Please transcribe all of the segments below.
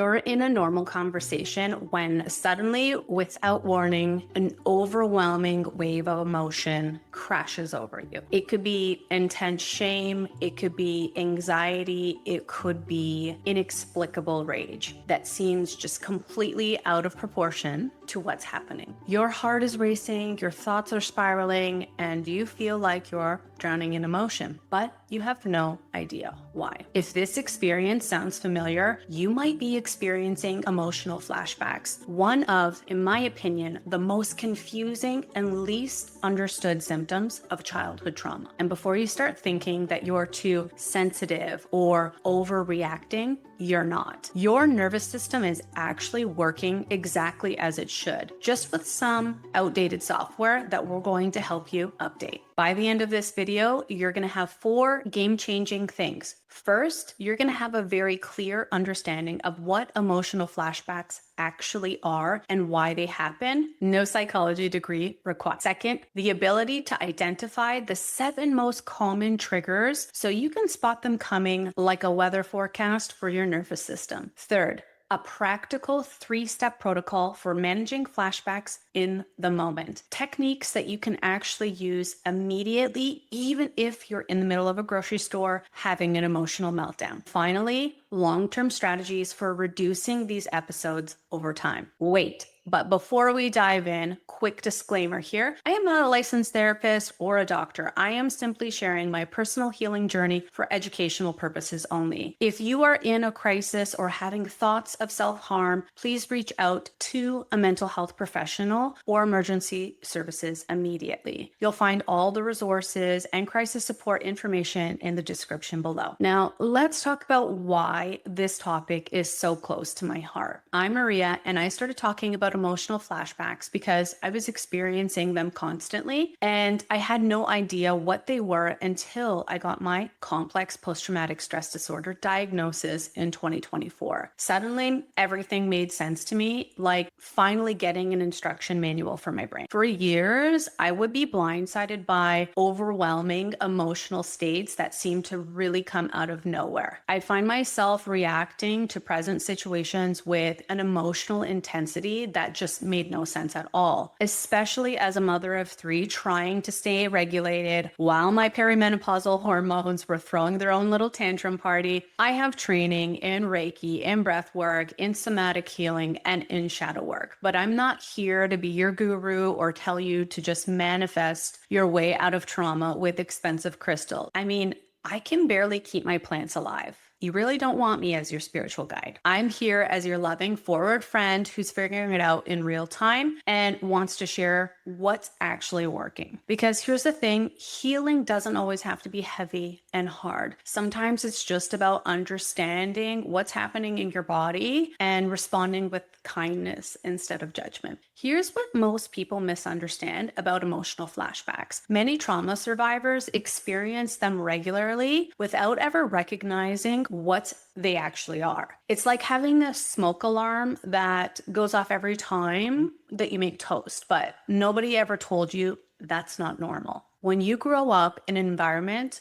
You're in a normal conversation when suddenly, without warning, an overwhelming wave of emotion crashes over you. It could be intense shame, it could be anxiety, it could be inexplicable rage that seems just completely out of proportion to what's happening. Your heart is racing, your thoughts are spiraling, and you feel like you're drowning in emotion, but you have no idea why. If this experience sounds familiar, you might be experiencing emotional flashbacks. One of, in my opinion, the most confusing and least understood symptoms of childhood trauma. And before you start thinking that you're too sensitive or overreacting, you're not. Your nervous system is actually working exactly as it should, just with some outdated software that we're going to help you update. By the end of this video, you're going to have 4 game-changing things. First, you're going to have a very clear understanding of what emotional flashbacks actually are and why they happen. No psychology degree required. Second, the ability to identify the 7 most common triggers so you can spot them coming like a weather forecast for your nervous system. Third, a practical 3-step protocol for managing flashbacks in the moment. Techniques that you can actually use immediately, even if you're in the middle of a grocery store having an emotional meltdown. Finally, long-term strategies for reducing these episodes over time. Wait. But before we dive in, quick disclaimer here. I am not a licensed therapist or a doctor. I am simply sharing my personal healing journey for educational purposes only. If you are in a crisis or having thoughts of self-harm, please reach out to a mental health professional or emergency services immediately. You'll find all the resources and crisis support information in the description below. Now, let's talk about why this topic is so close to my heart. I'm Maria, and I started talking about emotional flashbacks because I was experiencing them constantly and I had no idea what they were until I got my complex post-traumatic stress disorder diagnosis in 2024. Suddenly, everything made sense to me, like finally getting an instruction manual for my brain. For years, I would be blindsided by overwhelming emotional states that seemed to really come out of nowhere. I find myself reacting to present situations with an emotional intensity that just made no sense at all, especially as a mother of 3 trying to stay regulated while my perimenopausal hormones were throwing their own little tantrum party. I have training in Reiki, in breath work, in somatic healing, and in shadow work, but I'm not here to be your guru or tell you to just manifest your way out of trauma with expensive crystal. I mean, I can barely keep my plants alive. You really don't want me as your spiritual guide. I'm here as your loving forward friend who's figuring it out in real time and wants to share what's actually working. Because here's the thing, healing doesn't always have to be heavy and hard. Sometimes it's just about understanding what's happening in your body and responding with kindness instead of judgment. Here's what most people misunderstand about emotional flashbacks. Many trauma survivors experience them regularly without ever recognizing what they actually are. It's like having a smoke alarm that goes off every time that you make toast, but nobody ever told you that's not normal. When you grow up in an environment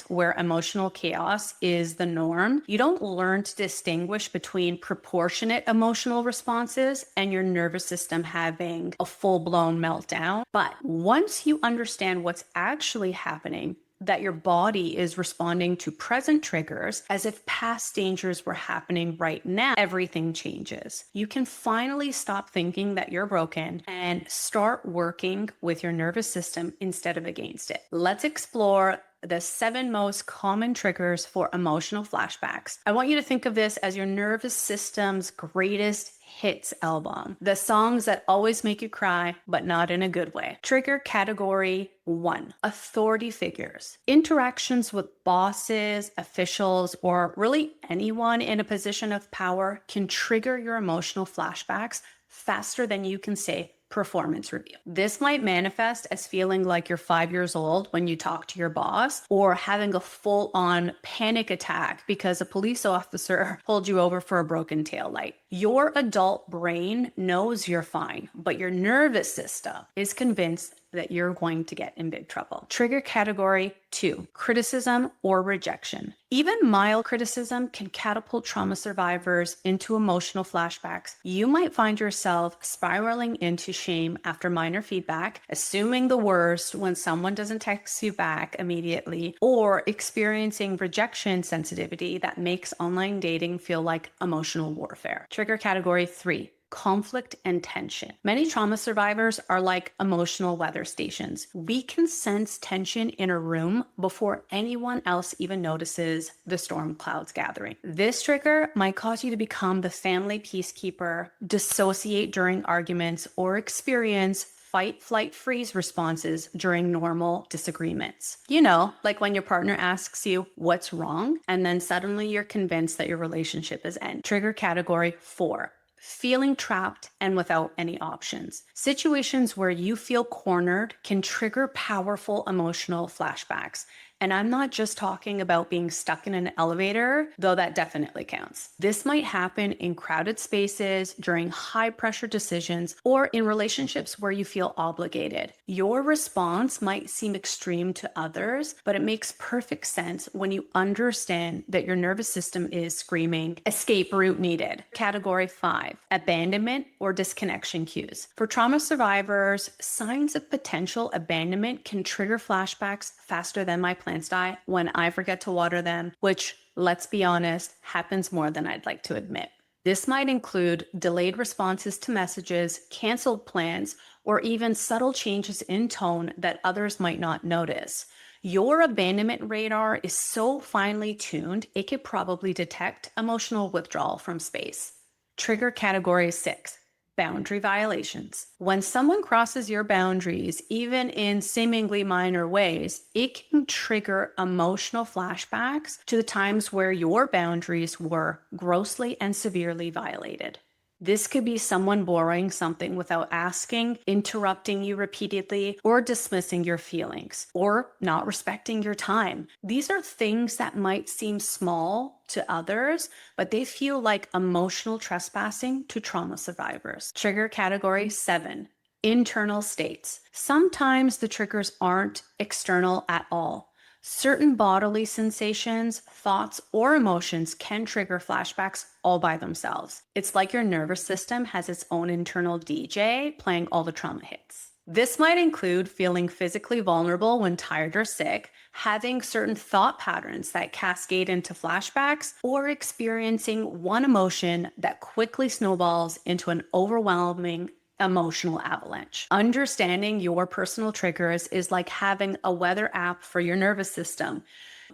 where emotional chaos is the norm, you don't learn to distinguish between proportionate emotional responses and your nervous system having a full-blown meltdown. But once you understand what's actually happening, that your body is responding to present triggers as if past dangers were happening right now, everything changes. You can finally stop thinking that you're broken and start working with your nervous system instead of against it. Let's explore the 7 most common triggers for emotional flashbacks. I want you to think of this as your nervous system's greatest hits album. The songs that always make you cry, but not in a good way. Trigger category 1, authority figures. Interactions with bosses, officials, or really anyone in a position of power can trigger your emotional flashbacks faster than you can say performance review. This might manifest as feeling like you're 5 years old when you talk to your boss, or having a full-on panic attack because a police officer pulled you over for a broken taillight. Your adult brain knows you're fine, but your nervous system is convinced that you're going to get in big trouble. Trigger category 2, criticism or rejection. Even mild criticism can catapult trauma survivors into emotional flashbacks. You might find yourself spiraling into shame after minor feedback, assuming the worst when someone doesn't text you back immediately, or experiencing rejection sensitivity that makes online dating feel like emotional warfare. Trigger category 3, conflict and tension. Many trauma survivors are like emotional weather stations. We can sense tension in a room before anyone else even notices the storm clouds gathering. This trigger might cause you to become the family peacekeeper, dissociate during arguments, or experience fight, flight, freeze responses during normal disagreements. You know, like when your partner asks you what's wrong, and then suddenly you're convinced that your relationship is end. Trigger category 4, feeling trapped and without any options. Situations where you feel cornered can trigger powerful emotional flashbacks. And I'm not just talking about being stuck in an elevator, though that definitely counts. This might happen in crowded spaces, during high pressure decisions, or in relationships where you feel obligated. Your response might seem extreme to others, but it makes perfect sense when you understand that your nervous system is screaming, escape route needed. Category 5, abandonment or disconnection cues. For trauma survivors, signs of potential abandonment can trigger flashbacks faster than my plants die when I forget to water them, which, let's be honest, happens more than I'd like to admit. This might include delayed responses to messages, canceled plans, or even subtle changes in tone that others might not notice. Your abandonment radar is so finely tuned, it could probably detect emotional withdrawal from space. Trigger category 6, boundary violations. When someone crosses your boundaries, even in seemingly minor ways, it can trigger emotional flashbacks to the times where your boundaries were grossly and severely violated. This could be someone borrowing something without asking, interrupting you repeatedly, or dismissing your feelings, or not respecting your time. These are things that might seem small to others, but they feel like emotional trespassing to trauma survivors. Trigger category 7, internal states. Sometimes the triggers aren't external at all. Certain bodily sensations, thoughts, or emotions can trigger flashbacks all by themselves. It's like your nervous system has its own internal DJ playing all the trauma hits. This might include feeling physically vulnerable when tired or sick, having certain thought patterns that cascade into flashbacks, or experiencing one emotion that quickly snowballs into an overwhelming emotional avalanche. Understanding your personal triggers is like having a weather app for your nervous system.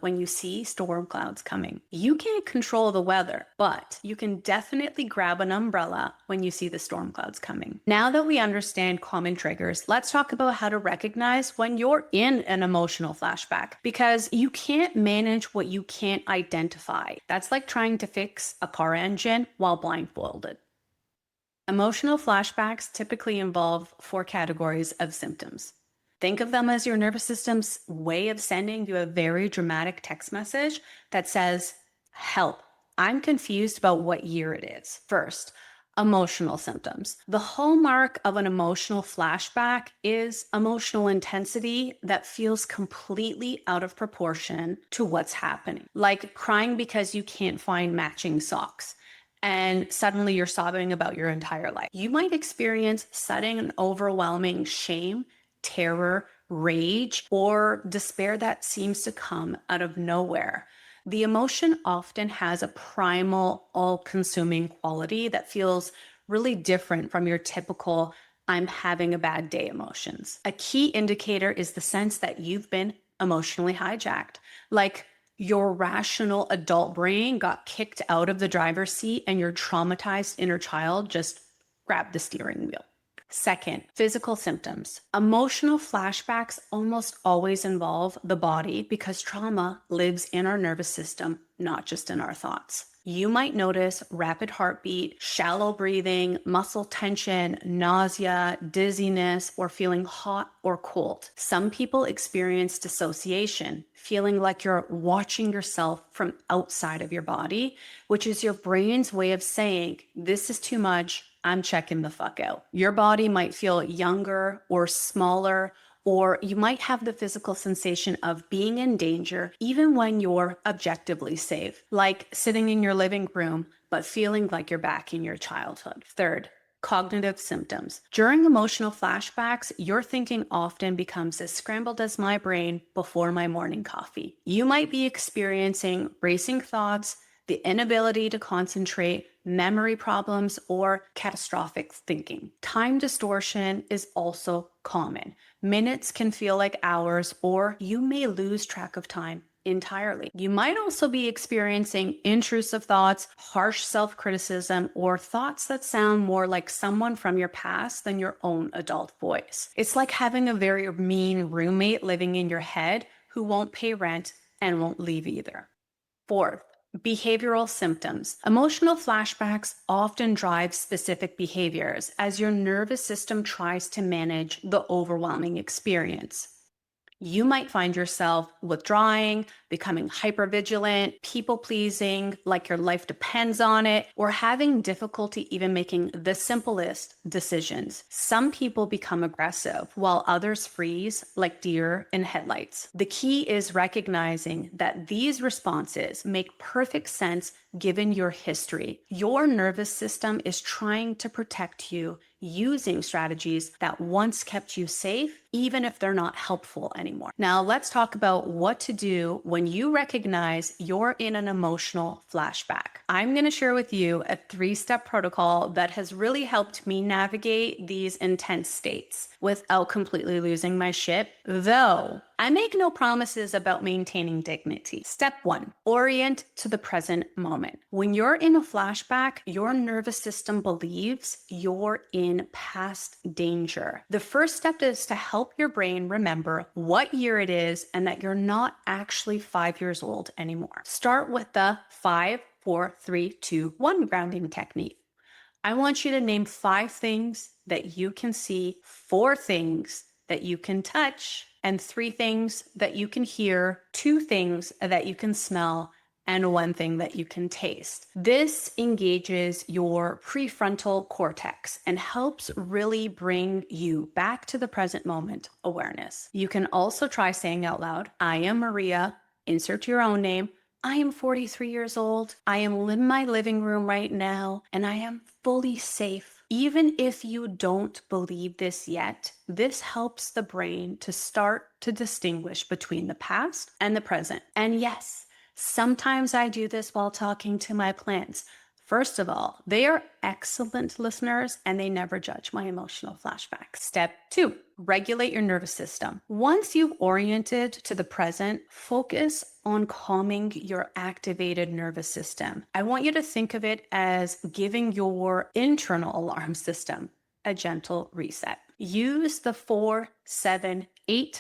When you see storm clouds coming, you can't control the weather, but you can definitely grab an umbrella when you see the storm clouds coming. Now that we understand common triggers, let's talk about how to recognize when you're in an emotional flashback, because you can't manage what you can't identify. That's like trying to fix a car engine while blindfolded. Emotional flashbacks typically involve 4 categories of symptoms. Think of them as your nervous system's way of sending you a very dramatic text message that says, help, I'm confused about what year it is. First, emotional symptoms. The hallmark of an emotional flashback is emotional intensity that feels completely out of proportion to what's happening, like crying because you can't find matching socks, and suddenly you're sobbing about your entire life. You might experience sudden and overwhelming shame, terror, rage, or despair that seems to come out of nowhere. The emotion often has a primal, all-consuming quality that feels really different from your typical I'm having a bad day emotions. A key indicator is the sense that you've been emotionally hijacked. Like, your rational adult brain got kicked out of the driver's seat and your traumatized inner child just grabbed the steering wheel. Second, physical symptoms. Emotional flashbacks almost always involve the body because trauma lives in our nervous system, not just in our thoughts. You might notice rapid heartbeat, shallow breathing, muscle tension, nausea, dizziness, or feeling hot or cold. Some people experience dissociation, feeling like you're watching yourself from outside of your body, which is your brain's way of saying, this is too much, I'm checking the fuck out. Your body might feel younger or smaller or you might have the physical sensation of being in danger even when you're objectively safe, like sitting in your living room but feeling like you're back in your childhood. Third, cognitive symptoms. During emotional flashbacks, your thinking often becomes as scrambled as my brain before my morning coffee. You might be experiencing racing thoughts, the inability to concentrate, memory problems, or catastrophic thinking. Time distortion is also common. Minutes can feel like hours, or you may lose track of time entirely. You might also be experiencing intrusive thoughts, harsh self-criticism, or thoughts that sound more like someone from your past than your own adult voice. It's like having a very mean roommate living in your head who won't pay rent and won't leave either. Fourth, behavioral symptoms. Emotional flashbacks often drive specific behaviors as your nervous system tries to manage the overwhelming experience. You might find yourself withdrawing, becoming hypervigilant, people pleasing, like your life depends on it, or having difficulty even making the simplest decisions. Some people become aggressive while others freeze like deer in headlights. The key is recognizing that these responses make perfect sense given your history. Your nervous system is trying to protect you using strategies that once kept you safe, even if they're not helpful anymore. Now, let's talk about what to do when you recognize you're in an emotional flashback. I'm going to share with you a 3-step protocol that has really helped me navigate these intense states without completely losing my shit, though I make no promises about maintaining dignity. Step 1, orient to the present moment. When you're in a flashback, your nervous system believes you're in past danger. The first step is to help your brain remember what year it is and that you're not actually 5 years old anymore. Start with the 5, 4, 3, 2, 1 grounding technique. I want you to name 5 things that you can see, 4 things that you can touch, and 3 things that you can hear, 2 things that you can smell, and 1 thing that you can taste. This engages your prefrontal cortex and helps really bring you back to the present moment awareness. You can also try saying out loud, I am Maria, insert your own name. I am 43 years old. I am in my living room right now, and I am fully safe. Even if you don't believe this yet, this helps the brain to start to distinguish between the past and the present. And yes, sometimes I do this while talking to my plants. First of all, they are excellent listeners and they never judge my emotional flashbacks. Step 2, regulate your nervous system. Once you've oriented to the present, focus on calming your activated nervous system. I want you to think of it as giving your internal alarm system a gentle reset. Use the 4-7-8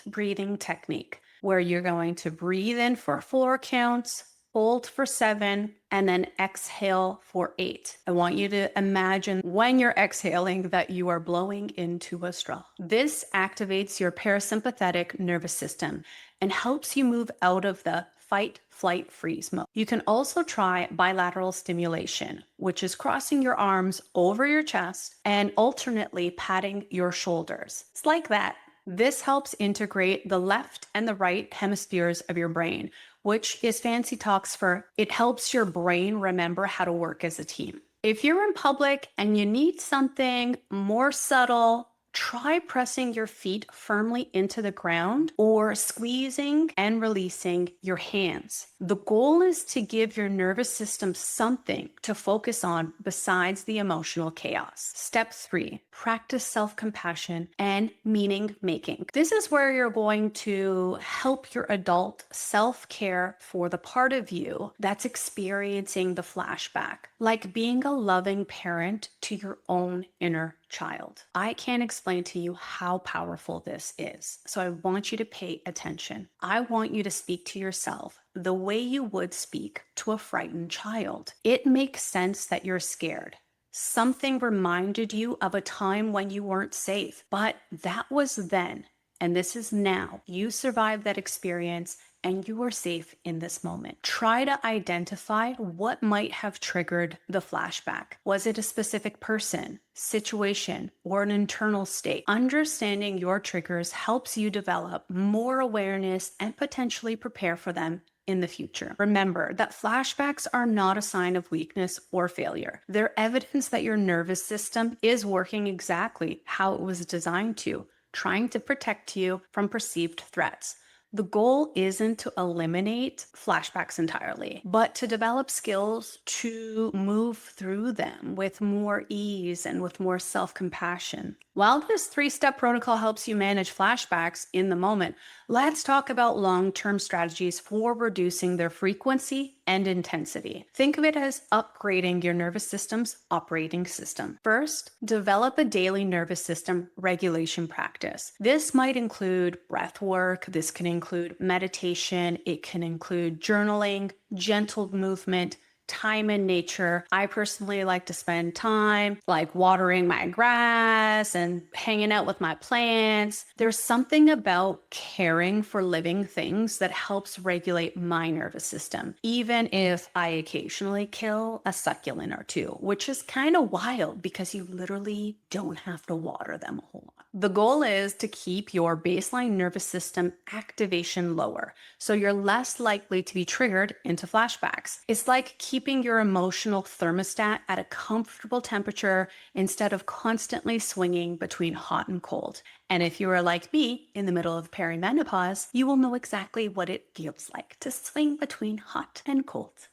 breathing technique, where you're going to breathe in for 4 counts, hold for 7, and then exhale for 8. I want you to imagine when you're exhaling that you are blowing into a straw. This activates your parasympathetic nervous system and helps you move out of the fight, flight, freeze mode. You can also try bilateral stimulation, which is crossing your arms over your chest and alternately patting your shoulders. It's like that. This helps integrate the left and the right hemispheres of your brain, which is fancy talks for it helps your brain remember how to work as a team. If you're in public and you need something more subtle, try pressing your feet firmly into the ground or squeezing and releasing your hands. The goal is to give your nervous system something to focus on besides the emotional chaos. Step 3, practice self-compassion and meaning making. This is where you're going to help your adult self-care for the part of you that's experiencing the flashback, like being a loving parent to your own inner child. I can't explain to you how powerful this is, so I want you to pay attention. I want you to speak to yourself the way you would speak to a frightened child. It makes sense that you're scared. Something reminded you of a time when you weren't safe, but that was then, and this is now. You survived that experience, and you are safe in this moment. Try to identify what might have triggered the flashback. Was it a specific person, situation, or an internal state? Understanding your triggers helps you develop more awareness and potentially prepare for them in the future. Remember that flashbacks are not a sign of weakness or failure. They're evidence that your nervous system is working exactly how it was designed to, trying to protect you from perceived threats. The goal isn't to eliminate flashbacks entirely, but to develop skills to move through them with more ease and with more self-compassion. While this 3-step protocol helps you manage flashbacks in the moment, let's talk about long-term strategies for reducing their frequency and intensity. Think of it as upgrading your nervous system's operating system. First, develop a daily nervous system regulation practice. This might include breath work, this can include meditation, it can include journaling, gentle movement, time in nature. I personally like to spend time like watering my grass and hanging out with my plants. There's something about caring for living things that helps regulate my nervous system, even if I occasionally kill a succulent or two, which is kind of wild because you literally don't have to water them a whole lot. The goal is to keep your baseline nervous system activation lower, so you're less likely to be triggered into flashbacks. It's like keeping your emotional thermostat at a comfortable temperature instead of constantly swinging between hot and cold. And if you are like me in the middle of perimenopause, you will know exactly what it feels like to swing between hot and cold.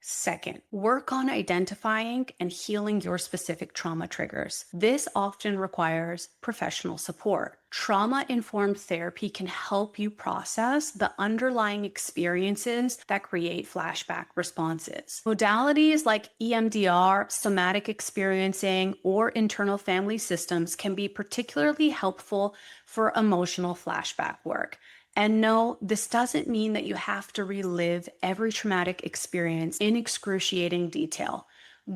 Second, work on identifying and healing your specific trauma triggers. This often requires professional support. Trauma-informed therapy can help you process the underlying experiences that create flashback responses. Modalities like EMDR, somatic experiencing, or internal family systems can be particularly helpful for emotional flashback work. And no, this doesn't mean that you have to relive every traumatic experience in excruciating detail.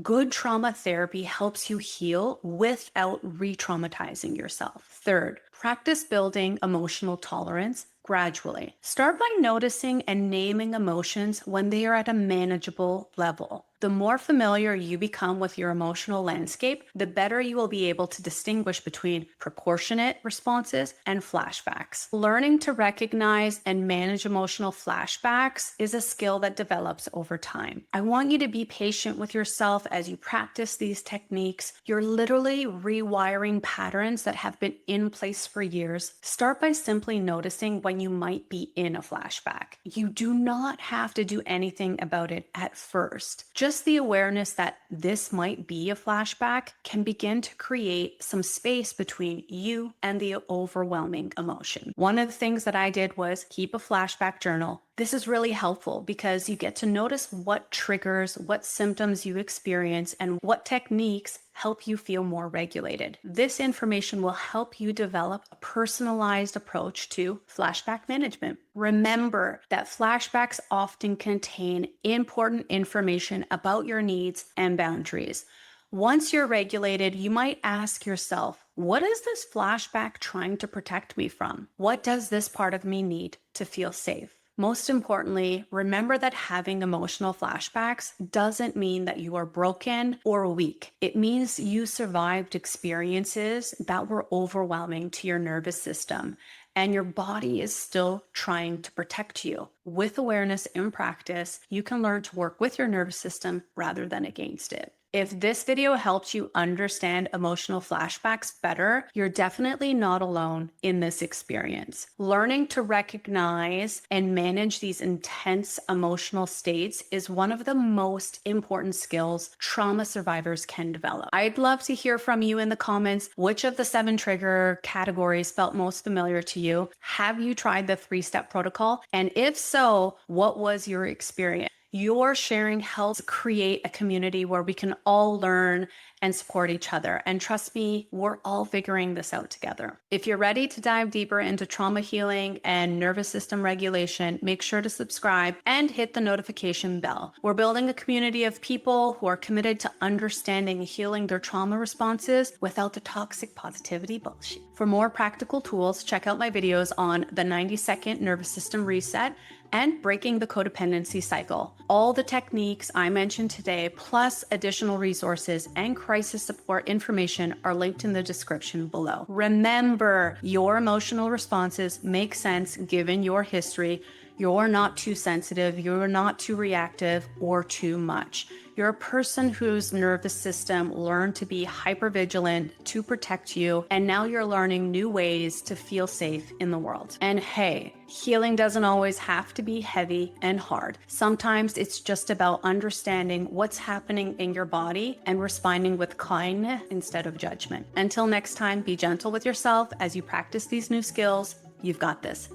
Good trauma therapy helps you heal without re-traumatizing yourself. Third, practice building emotional tolerance gradually. Start by noticing and naming emotions when they are at a manageable level. The more familiar you become with your emotional landscape, the better you will be able to distinguish between proportionate responses and flashbacks. Learning to recognize and manage emotional flashbacks is a skill that develops over time. I want you to be patient with yourself as you practice these techniques. You're literally rewiring patterns that have been in place for years. Start by simply noticing when you might be in a flashback. You do not have to do anything about it at first. Just the awareness that this might be a flashback can begin to create some space between you and the overwhelming emotion. One of the things that I did was keep a flashback journal. This is really helpful because you get to notice what triggers, what symptoms you experience, and what techniques help you feel more regulated. This information will help you develop a personalized approach to flashback management. Remember that flashbacks often contain important information about your needs and boundaries. Once you're regulated, you might ask yourself, what is this flashback trying to protect me from? What does this part of me need to feel safe? Most importantly, remember that having emotional flashbacks doesn't mean that you are broken or weak. It means you survived experiences that were overwhelming to your nervous system, and your body is still trying to protect you. With awareness and practice, you can learn to work with your nervous system rather than against it. If this video helps you understand emotional flashbacks better, you're definitely not alone in this experience. Learning to recognize and manage these intense emotional states is one of the most important skills trauma survivors can develop. I'd love to hear from you in the comments. Which of the 7 trigger categories felt most familiar to you? Have you tried the 3-step protocol? And if so, what was your experience? Your sharing helps create a community where we can all learn and support each other. And trust me, we're all figuring this out together. If you're ready to dive deeper into trauma healing and nervous system regulation, make sure to subscribe and hit the notification bell. We're building a community of people who are committed to understanding and healing their trauma responses without the toxic positivity bullshit. For more practical tools, check out my videos on the 90-second nervous system reset, and breaking the codependency cycle. All the techniques I mentioned today, plus additional resources and crisis support information, are linked in the description below. Remember, your emotional responses make sense given your history. You're not too sensitive, you're not too reactive or too much. You're a person whose nervous system learned to be hypervigilant to protect you, and now you're learning new ways to feel safe in the world. And hey, healing doesn't always have to be heavy and hard. Sometimes it's just about understanding what's happening in your body and responding with kindness instead of judgment. Until next time, be gentle with yourself as you practice these new skills. You've got this.